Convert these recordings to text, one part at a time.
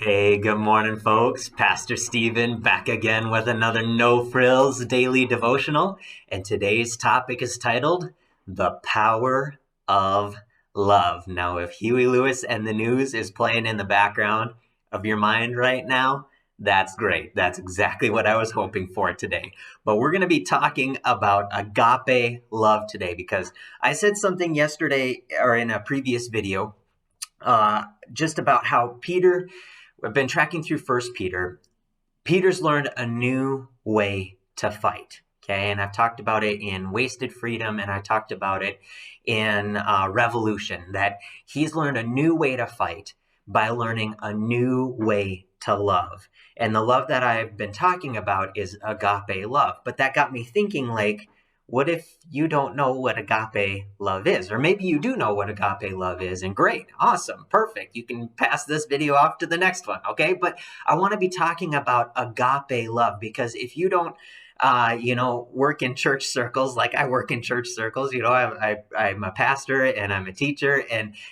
Hey, good morning, folks. Pastor Stephen back again with another No Frills daily devotional. And today's topic is titled The Power of Love. Now, if Huey Lewis and the News is playing in the background of your mind right now, that's great. That's exactly what I was hoping for today. But we're going to be talking about agape love today because I said something yesterday or in a previous video just about how Peter. I've been tracking through First Peter. Peter's learned a new way to fight. Okay, and I've talked about it in Wasted Freedom, and I talked about it in Revolution. That he's learned a new way to fight by learning a new way to love. And the love that I've been talking about is agape love. But that got me thinking, like, what if you don't know what agape love is? Or maybe you do know what agape love is, and great, awesome, perfect. You can pass this video off to the next one, okay? But I want to be talking about agape love because if you don't, work in church circles like I work in church circles, I'm a pastor and I'm a teacher,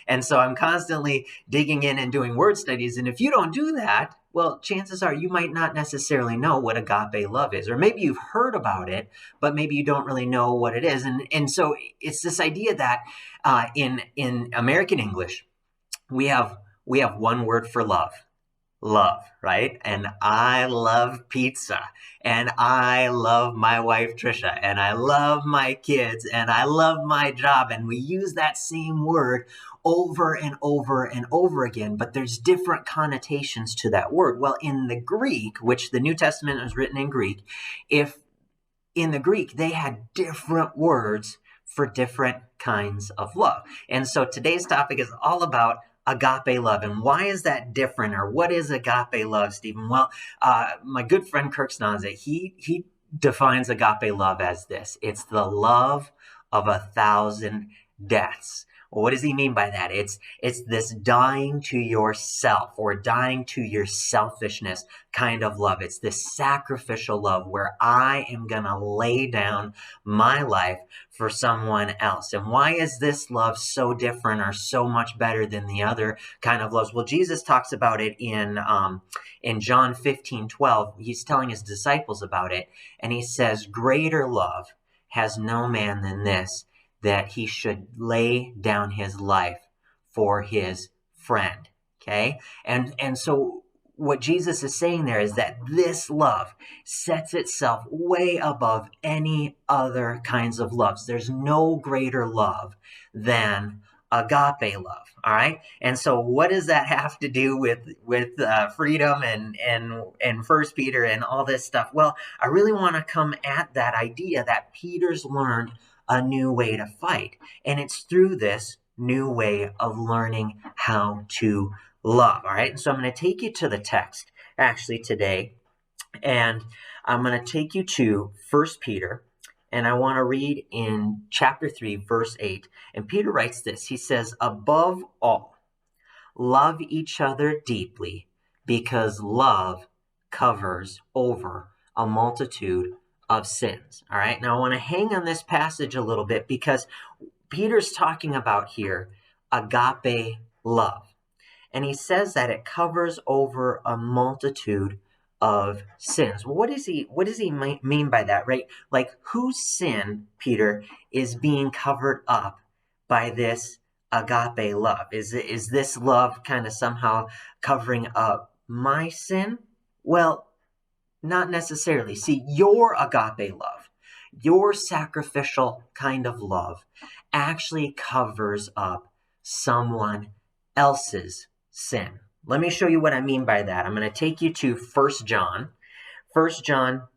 and so I'm constantly digging in and doing word studies. And if you don't do that, well, chances are you might not necessarily know what agape love is, or maybe you've heard about it, but maybe you don't really know what it is. And so it's this idea that in American English, we have one word for love, right? And I love pizza, and I love my wife Trisha, and I love my kids, and I love my job, and we use that same word over and over and over again, but there's different connotations to that word. Well, in the Greek, which the New Testament is written in Greek, if in the Greek, they had different words for different kinds of love. And so today's topic is all about agape love. And why is that different? Or what is agape love, Stephen? Well, my good friend Kirk Snonza, he defines agape love as this. It's the love of 1,000 deaths. Well, what does he mean by that? It's this dying to yourself or dying to your selfishness kind of love. It's this sacrificial love where I am going to lay down my life for someone else. And why is this love so different or so much better than the other kind of loves? Well, Jesus talks about it in John 15:12. He's telling his disciples about it. And he says, greater love has no man than this, that he should lay down his life for his friend. Okay? And so what Jesus is saying there is that this love sets itself way above any other kinds of loves. There's no greater love than agape love. All right. And so what does that have to do with freedom and First Peter and all this stuff? Well, I really want to come at that idea that Peter's learned a new way to fight. And it's through this new way of learning how to love. All right. And so I'm going to take you to the text actually today. And I'm going to take you to First Peter. And I want to read in chapter 3, verse 8. And Peter writes this. He says, above all, love each other deeply, because love covers over a multitude of sins. All right. Now I want to hang on this passage a little bit because Peter's talking about here agape love. And he says that it covers over a multitude of sins. Well, what does he mean by that, right? Like, whose sin, Peter, is being covered up by this agape love? Is this love kind of somehow covering up my sin? Well, not necessarily. See, your agape love, your sacrificial kind of love, actually covers up someone else's sin. Let me show you what I mean by that. I'm going to take you to 1 John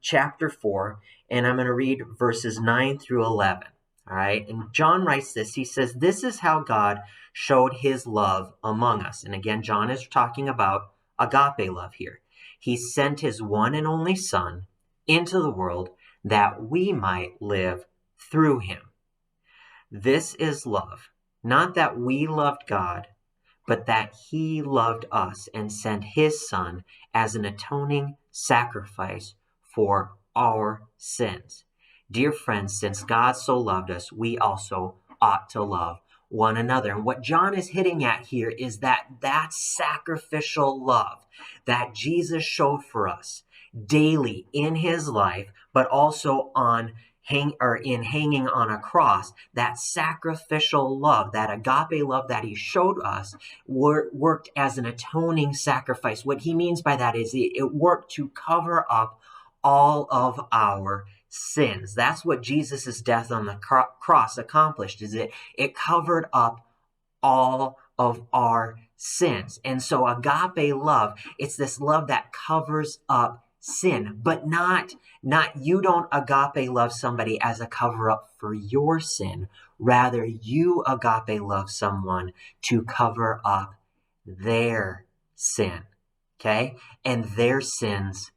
chapter 4, and I'm going to read verses 9 through 11. All right. And John writes this. He says, this is how God showed his love among us. And again, John is talking about agape love here. He sent his one and only Son into the world that we might live through him. This is love, not that we loved God, but that he loved us and sent his Son as an atoning sacrifice for our sins. Dear friends, since God so loved us, we also ought to love one another. And what John is hitting at here is that sacrificial love that Jesus showed for us daily in his life, but also in hanging on a cross, that sacrificial love, that agape love that he showed us, worked as an atoning sacrifice. What he means by that is it worked to cover up all of our sins. That's what Jesus' death on the cross accomplished, is it covered up all of our sins. And so agape love, it's this love that covers up sin, but not you don't agape love somebody as a cover up for your sin. Rather, you agape love someone to cover up their sin, okay? And their sins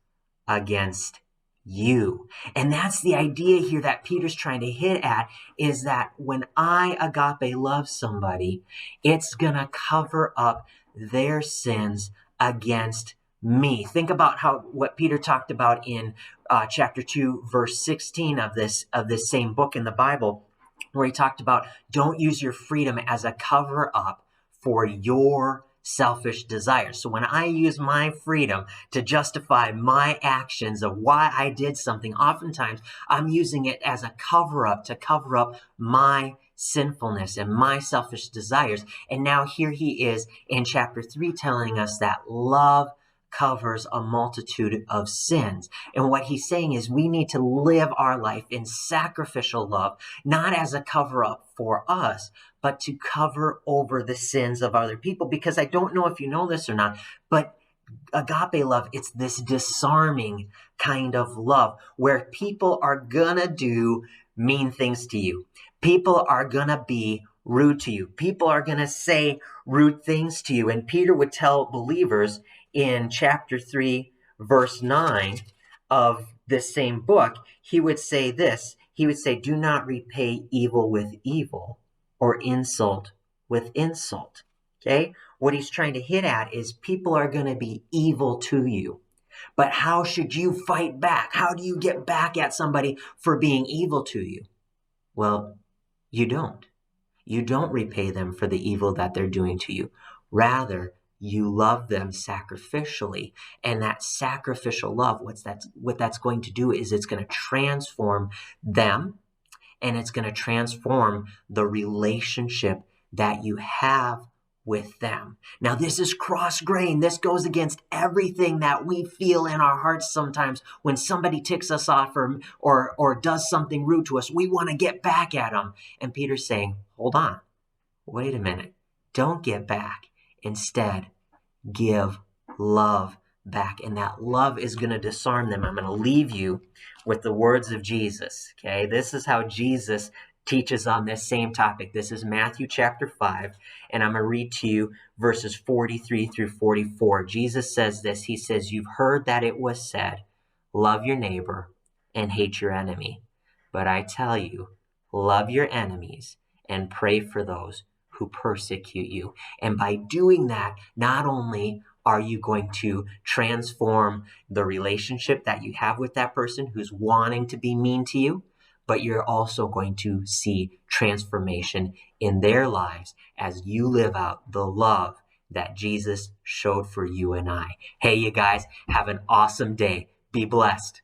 against you. And that's the idea here that Peter's trying to hit at, is that when I agape love somebody, it's going to cover up their sins against me. Think about what Peter talked about in chapter 2, verse 16 of this same book in the Bible, where he talked about don't use your freedom as a cover up for your selfish desires. So when I use my freedom to justify my actions of why I did something, oftentimes I'm using it as a cover up to cover up my sinfulness and my selfish desires. And now here he is in chapter 3 telling us that love covers a multitude of sins. And what he's saying is we need to live our life in sacrificial love, not as a cover up for us, but to cover over the sins of other people. Because I don't know if you know this or not, but agape love, it's this disarming kind of love where people are gonna do mean things to you. People are gonna be rude to you. People are gonna say rude things to you. And Peter would tell believers in chapter 3, verse 9 of this same book, he would say this. He would say, do not repay evil with evil or insult with insult. Okay? What he's trying to hit at is people are going to be evil to you. But how should you fight back? How do you get back at somebody for being evil to you? Well, you don't. You don't repay them for the evil that they're doing to you. Rather, you love them sacrificially. And that sacrificial love, what that's going to do is it's going to transform them, and it's going to transform the relationship that you have with them. Now, this is cross-grained. This goes against everything that we feel in our hearts sometimes when somebody ticks us off or does something rude to us. We want to get back at them. And Peter's saying, hold on, wait a minute. Don't get back. Instead, give love back. And that love is going to disarm them. I'm going to leave you with the words of Jesus. Okay, this is how Jesus teaches on this same topic. This is Matthew chapter 5, and I'm going to read to you verses 43 through 44. Jesus says this. He says, you've heard that it was said, love your neighbor and hate your enemy. But I tell you, love your enemies and pray for those who persecute you. And by doing that, not only are you going to transform the relationship that you have with that person who's wanting to be mean to you, but you're also going to see transformation in their lives as you live out the love that Jesus showed for you and I. Hey, you guys, have an awesome day. Be blessed.